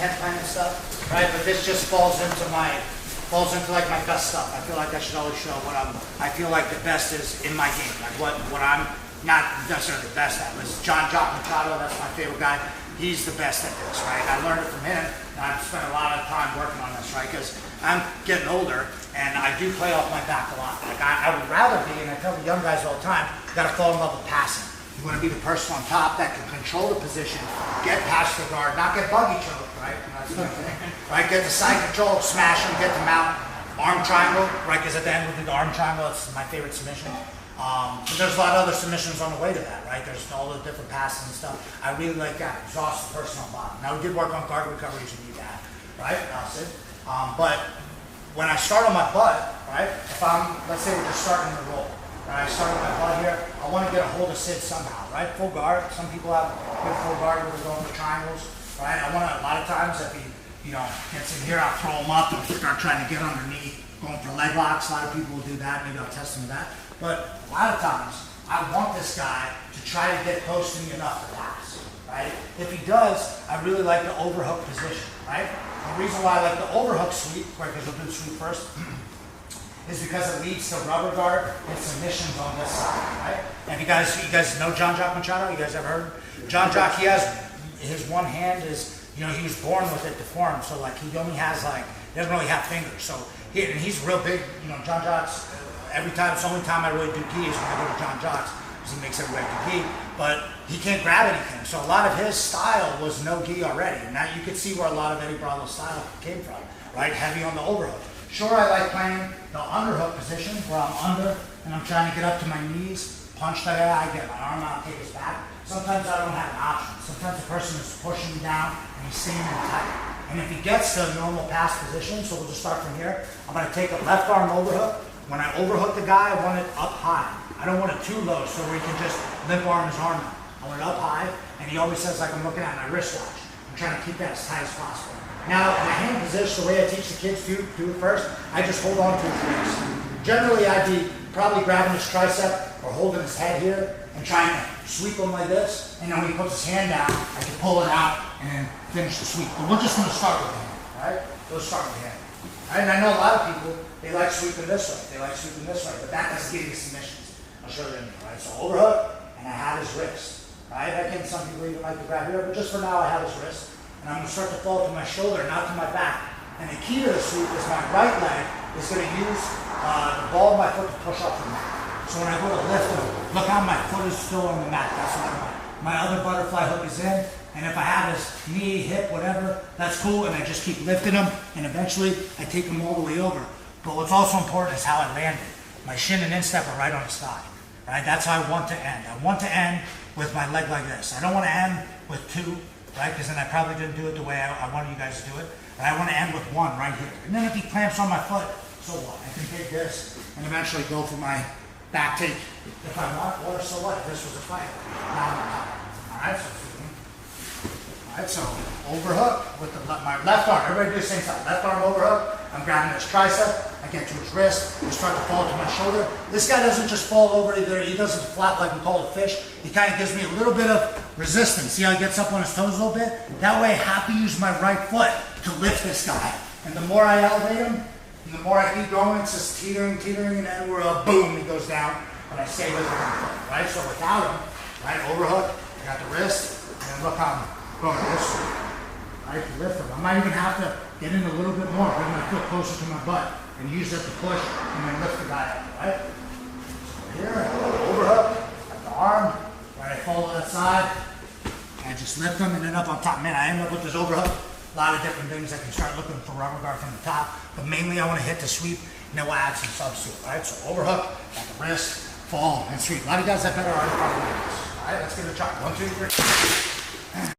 tent playing and stuff, right? But this just falls into like my best stuff. I feel like I should always show what I feel like the best is in my game, like what I'm not necessarily the best at. Was John Machado, that's my favorite guy. He's the best at this, right? I learned it from him, and I've spent a lot of time working on this, right? Because I'm getting older, and I do play off my back a lot. Like I would rather be, and I tell the young guys all the time, you gotta fall in love with passing. You want to be the person on top that can control the position, get past the guard, not get buggy choked, right? That's the thing, right? Get the side control, smash them, get them out. Arm triangle, right? Because at the end we do the arm triangle. It's my favorite submission. But there's a lot of other submissions on the way to that, right? There's all the different passes and stuff. I really like that. Exhaust the person on bottom. Now we did work on guard recovery, you need that, right? That's it. But when I start on my butt, right? If let's say we're just starting to roll. Right, I start with my butt here. I want to get a hold of Sid somehow, right? Full guard. Some people have good full guard where they're going for triangles, right? A lot of times if he, gets in here, I'll throw him up and start trying to get underneath, going for leg locks. A lot of people will do that. Maybe I'll test them with that. But a lot of times, I want this guy to try to get close to me enough to pass, right? If he does, I really like the overhook position, right? The reason why I like the overhook sweep, right, because we'll do the sweep first, is because it leads to rubber guard and submissions on this side, right? And you guys know John Machado? You guys ever heard? John, he has, his one hand is, he was born with it deformed, so like he only has he doesn't really have fingers. So and he's real big, John Jock's, every time, it's the only time I really do gi is when I go to John Jock's, because he makes everybody do gi, but he can't grab anything. So a lot of his style was no gi already. And now you can see where a lot of Eddie Bravo's style came from, right? Heavy on the overhook. Sure, I like playing the underhook position where I'm under and I'm trying to get up to my knees, punch the guy, I get my arm out, take his back. Sometimes I don't have an option. Sometimes the person is pushing me down and he's staying in tight. And if he gets to a normal pass position, so we'll just start from here, I'm going to take a left arm overhook. When I overhook the guy, I want it up high. I don't want it too low so where he can just limp arm his arm out. I want it up high, and he always says like I'm looking at my wristwatch. I'm trying to keep that as tight as possible. Now, in the hand position, the way I teach the kids to do it first, I just hold on to his wrist. Generally, I'd be probably grabbing his tricep or holding his head here and trying to sweep him like this. And then when he puts his hand down, I can pull it out and then finish the sweep. But we're just going to start with the hand, right? We'll start with the hand. Right? And I know a lot of people, they like sweeping this way. They like sweeping this way, but that doesn't give you submissions. I'll show you in a minute, right? So overhook, and I have his wrist, right? Again, some people even like to grab here, but just for now, I have his wrist. And I'm going to start to fall to my shoulder, not to my back. And the key to the sweep is my right leg is going to use the ball of my foot to push up the mat. So when I go to lift him, look how my foot is still on the mat. That's what I want. My other butterfly hook is in, and if I have his knee, hip, whatever, that's cool, and I just keep lifting him, and eventually I take him all the way over. But what's also important is how I landed. My shin and instep are right on his thigh. Right? That's how I want to end. I want to end with my leg like this. I don't want to end with two, right? Because then I probably didn't do it the way I wanted you guys to do it. But I want to end with one right here. And then if he clamps on my foot, so what? I can take this and eventually go for my back take if I want, or so what? If this was a fight. Alright, so overhook with my left arm. Everybody do the same side. Left arm overhook. I'm grabbing his tricep. I get to his wrist. I start to fall to my shoulder. This guy doesn't just fall over either. He doesn't flap like we call it fish. He kind of gives me a little bit of resistance. See how he gets up on his toes a little bit? That way I have to use my right foot to lift this guy. And the more I elevate him, and the more I keep going, it's just teetering, and then we're boom, he goes down, and I stay with him, right? So without him, right, overhook, I got the wrist, and then look how I'm going this way, right, to lift him. I might even have to get in a little bit more, bring my foot closer to my butt, and use it to push, and then lift the guy up, right? So here, overhook, got the arm, right, I fall to that side, and I just lift him, and then up on top. Man, I end up with this overhook. A lot of different things. I can start looking for rubber guard from the top, but mainly I want to hit the sweep, and then we'll add some subs to it, right? So overhook, got the wrist, fall, and sweep. A lot of guys have better arm. All right, let's give it a try. 1, 2, 3.